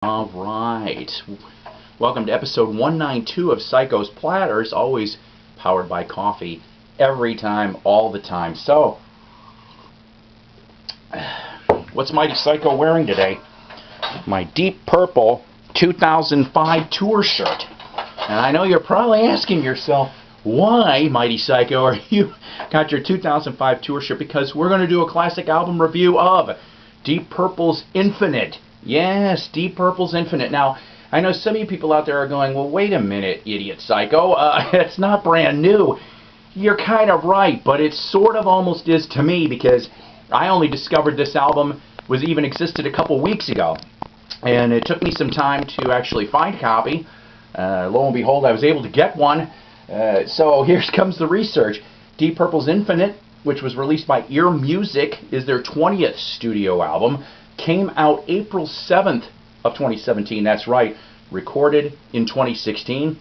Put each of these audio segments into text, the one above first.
Alright, welcome to episode 192 of Psycho's Platters, always powered by coffee, every time, all the time. So, what's Mighty Psycho wearing today? My Deep Purple 2005 tour shirt. And I know you're probably asking yourself, why, Mighty Psycho, are you got your 2005 tour shirt? Because we're going to do a classic album review of Deep Purple's Infinite. Yes, Deep Purple's Infinite. Now, I know some of you people out there are going, well, wait a minute, idiot Psycho. It's not brand new. You're kind of right, but it sort of almost is to me, because I only discovered this album was even existed a couple weeks ago. And it took me some time to actually find a copy. Lo and behold, I was able to get one. So here comes the research. Deep Purple's Infinite, which was released by Ear Music, is their 20th studio album. Came out April 7th of 2017. That's right, recorded in 2016.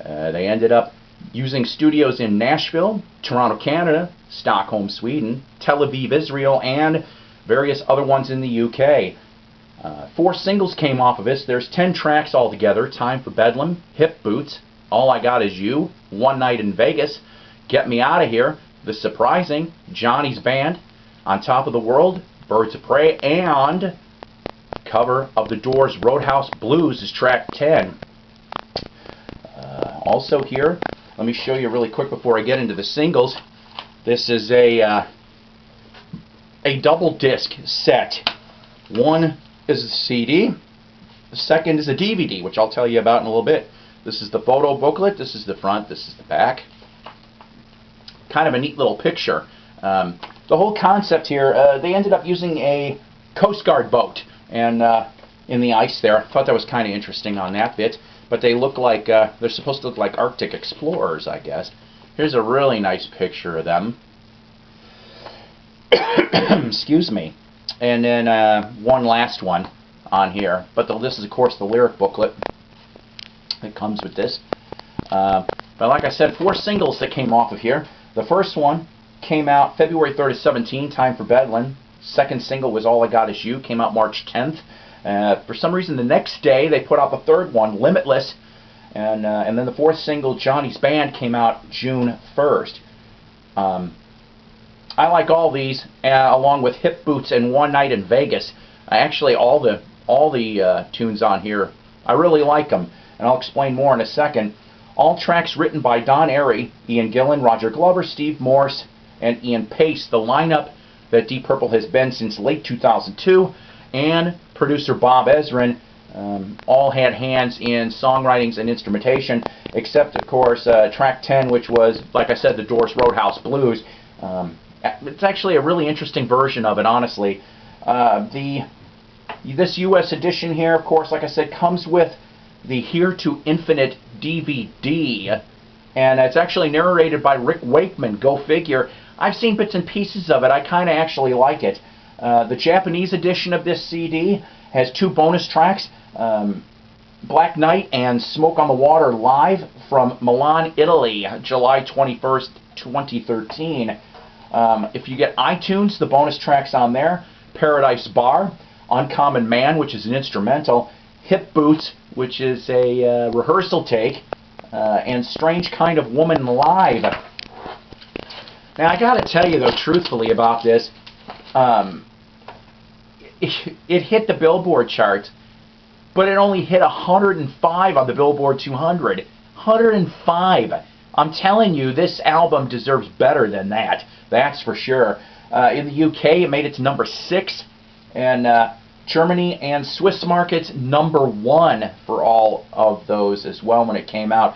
They ended up using studios in Nashville, Toronto, Canada, Stockholm, Sweden, Tel Aviv, Israel, and various other ones in the UK. 4 singles came off of this. There's 10 tracks altogether. Time for Bedlam, Hip Boots, All I Got Is You, One Night in Vegas, Get Me Out of Here, The Surprising, Johnny's Band, On Top of the World, Birds of Prey, and cover of the Doors' Roadhouse Blues is track 10. Also here, let me show you really quick before I get into the singles. This is a double disc set. One is a CD, the second is a DVD, which I'll tell you about in a little bit. This is the photo booklet, this is the front, this is the back. Kind of a neat little picture. The whole concept here, they ended up using a Coast Guard boat and in the ice there. I thought that was kind of interesting on that bit. But they look like, they're supposed to look like Arctic explorers, I guess. Here's a really nice picture of them. Excuse me. And then one last one on here. But this is, of course, the lyric booklet that comes with this. But like I said, 4 singles that came off of here. The first one came out February 3rd of 17, Time for Bedlam. Second single was All I Got Is You, came out March 10th. For some reason, the next day, they put out the third one, Limitless. And then the fourth single, Johnny's Band, came out June 1st. I like all these, along with Hip Boots and One Night in Vegas. Actually, all the tunes on here, I really like them. And I'll explain more in a second. All tracks written by Don Airey, Ian Gillan, Roger Glover, Steve Morse, and Ian Pace, the lineup that Deep Purple has been since late 2002, and producer Bob Ezrin all had hands in songwritings and instrumentation, except, of course, track 10, which was, like I said, the Doors' Roadhouse Blues. It's actually a really interesting version of it, honestly. This U.S. edition here, of course, like I said, comes with the Here to Infinite DVD, and it's actually narrated by Rick Wakeman. Go figure. I've seen bits and pieces of it. I kind of actually like it. The Japanese edition of this CD has 2 bonus tracks, Black Night and Smoke on the Water live from Milan, Italy, July 21st, 2013. If you get iTunes, the bonus tracks on there, Paradise Bar, Uncommon Man, which is an instrumental, Hip Boots, which is a rehearsal take, and Strange Kind of Woman live. Now, I gotta tell you, though, truthfully about this, it hit the Billboard charts, but it only hit 105 on the Billboard 200. 105. I'm telling you, this album deserves better than that. That's for sure. In the UK, it made it to number 6, and Germany and Swiss markets number 1 for all of those as well when it came out.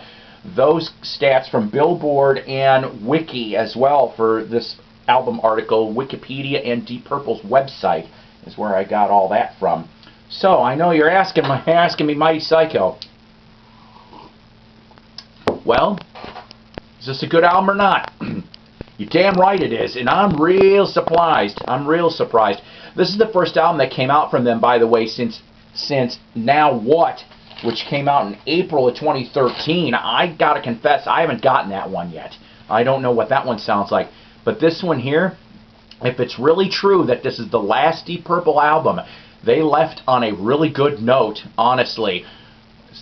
Those stats from Billboard and Wiki as well for this album article, Wikipedia and Deep Purple's website is where I got all that from. So, I know you're asking me, Mighty Psycho, well, is this a good album or not? You're damn right it is, and I'm real surprised. I'm real surprised. This is the first album that came out from them, by the way, since Now What, which came out in April of 2013. I gotta confess, I haven't gotten that one yet. I don't know what that one sounds like. But this one here, if it's really true that this is the last Deep Purple album, They left on a really good note, honestly.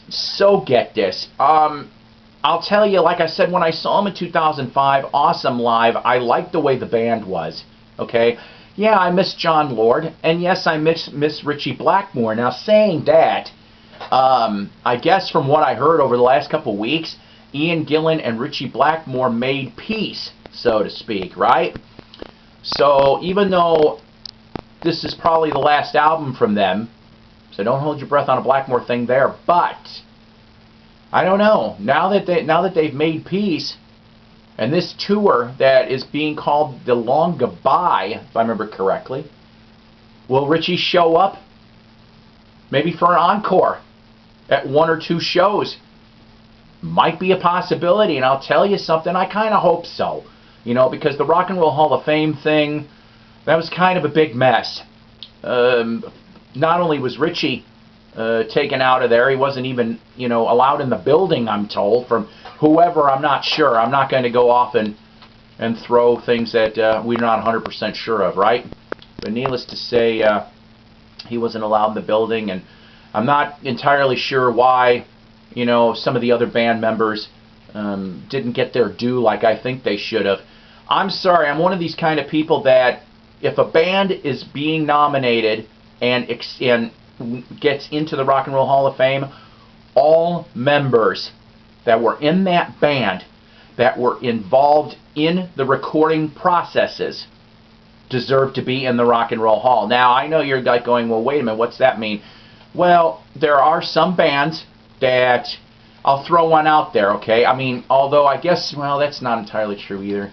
So get this. I'll tell you, like I said, when I saw them in 2005, awesome live. I liked the way the band was. Okay? Yeah, I miss John Lord, and yes, I miss Ritchie Blackmore. Now, saying that, I guess from what I heard over the last couple weeks, Ian Gillan and Ritchie Blackmore made peace, so to speak, right? So even though this is probably the last album from them, so don't hold your breath on a Blackmore thing there, but I don't know. Now that they've made peace, and this tour that is being called The Long Goodbye, if I remember correctly, will Ritchie show up? Maybe for an encore at 1 or 2 shows. Might be a possibility, and I'll tell you something, I kind of hope so. You know, because the Rock and Roll Hall of Fame thing, that was kind of a big mess. Not only was Ritchie taken out of there, he wasn't even, you know, allowed in the building, I'm told, from whoever, I'm not sure. I'm not going to go off and throw things that we're not 100% sure of, right? But needless to say, he wasn't allowed in the building, and I'm not entirely sure why, you know, some of the other band members didn't get their due like I think they should have. I'm sorry, I'm one of these kind of people that if a band is being nominated and gets into the Rock and Roll Hall of Fame, all members that were in that band that were involved in the recording processes deserve to be in the Rock and Roll Hall. Now, I know you're like going, well, wait a minute, what's that mean? Well, there are some bands that, I'll throw one out there, okay? I mean, although I guess, well, that's not entirely true either.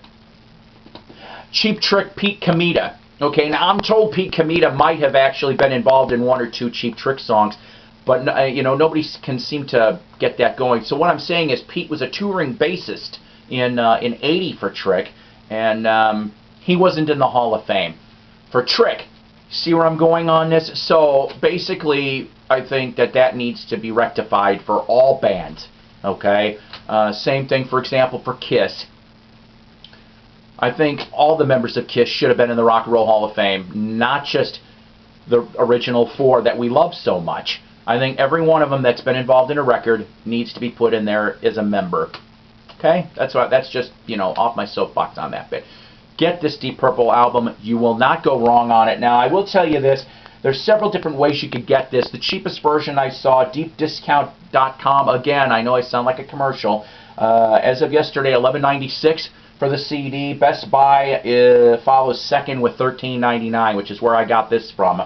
Cheap Trick, Pete Comita. Okay, now I'm told Pete Comita might have actually been involved in 1 or 2 Cheap Trick songs, but you know, nobody can seem to get that going. So what I'm saying is Pete was a touring bassist in '80 for Trick, and he wasn't in the Hall of Fame. For Trick, see where I'm going on this? So basically, I think that needs to be rectified for all bands. Okay, same thing, for example, for Kiss. I think all the members of Kiss should have been in the Rock and Roll Hall of Fame, not just the original 4 that we love so much. I think every one of them that's been involved in a record needs to be put in there as a member. Okay? That's just, you know, off my soapbox on that bit. Get this Deep Purple album. You will not go wrong on it. Now, I will tell you this. There's several different ways you could get this. The cheapest version I saw, deepdiscount.com. Again, I know I sound like a commercial. As of yesterday, $11.96 for the CD. Best Buy follows second with $13.99, which is where I got this from.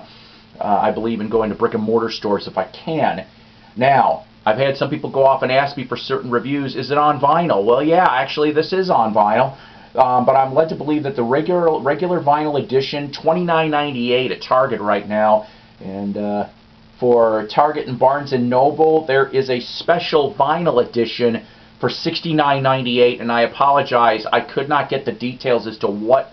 I believe in going to brick and mortar stores if I can. Now, I've had some people go off and ask me for certain reviews. Is it on vinyl? Well, yeah, actually, this is on vinyl. But I'm led to believe that the regular vinyl edition, $29.98 at Target right now. And for Target and Barnes & Noble, there is a special vinyl edition for $69.98, and I apologize, I could not get the details as to what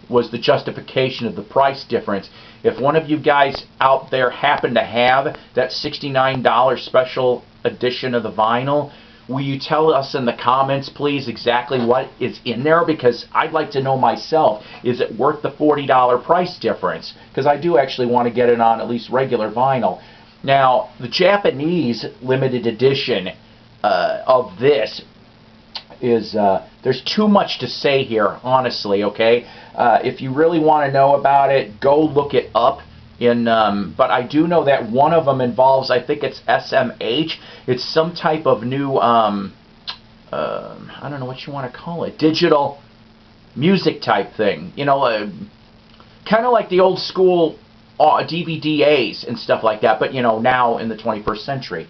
was the justification of the price difference. If one of you guys out there happen to have that $69 special edition of the vinyl, will you tell us in the comments, please, exactly what is in there? Because I'd like to know myself, is it worth the $40 price difference? Because I do actually want to get it on at least regular vinyl. Now, the Japanese limited edition of this is, there's too much to say here, honestly, okay? If you really want to know about it, go look it up. But I do know that one of them involves, I think it's SMH. It's some type of new, I don't know what you want to call it, digital music type thing. You know, kind of like the old school DVDAs and stuff like that, but, you know, now in the 21st century.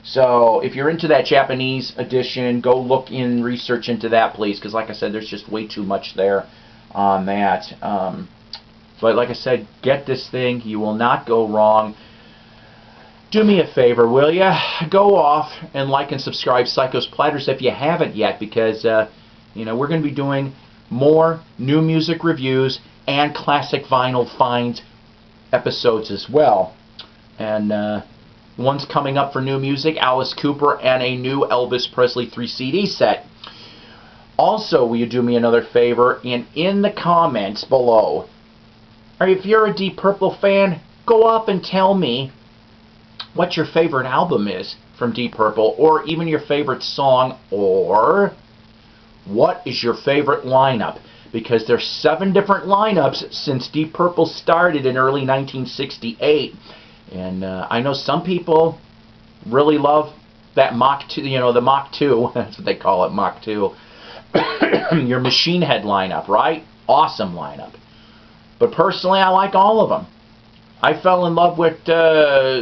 So if you're into that Japanese edition, go look in, research into that, please, because like I said, there's just way too much there on that. But like I said, get this thing. You will not go wrong. Do me a favor, will you? Go off and like and subscribe Psycho's Platters if you haven't yet, because you know, we're going to be doing more new music reviews and classic vinyl find episodes as well. And one's coming up for new music, Alice Cooper, and a new Elvis Presley 3 CD set. Also, will you do me another favor, and in the comments below, or if you're a Deep Purple fan, go up and tell me what your favorite album is from Deep Purple, or even your favorite song, or what is your favorite lineup? Because there's 7 different lineups since Deep Purple started in early 1968. And I know some people really love that Mach 2, you know, the Mach 2, that's what they call it, Mach 2. Your Machine Head lineup, right? Awesome lineup. But personally, I like all of them. I fell in love with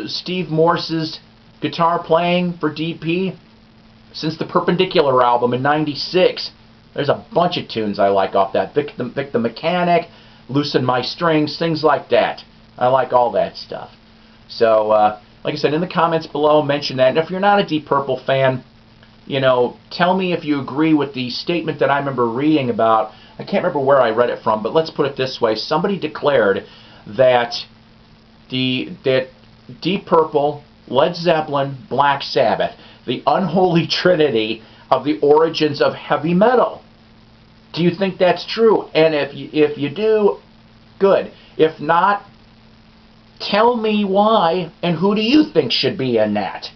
Steve Morse's guitar playing for DP since the Perpendicular album in '96. There's a bunch of tunes I like off that. Vic the Mechanic, Loosen My Strings, things like that. I like all that stuff. So, like I said, in the comments below, mention that. And if you're not a Deep Purple fan, you know, tell me if you agree with the statement that I remember reading about. I can't remember where I read it from, but let's put it this way. Somebody declared that Deep Purple, Led Zeppelin, Black Sabbath, the unholy trinity of the origins of heavy metal. Do you think that's true? And if you do, good. If not, tell me why, and who do you think should be in that?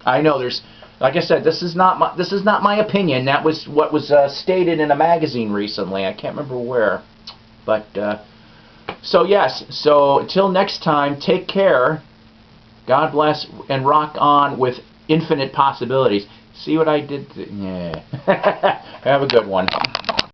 I know there's, like I said, this is not my opinion. That was what was stated in a magazine recently. I can't remember where, but so yes. So until next time, take care. God bless and rock on with infinite possibilities. See what I did? Yeah. Have a good one.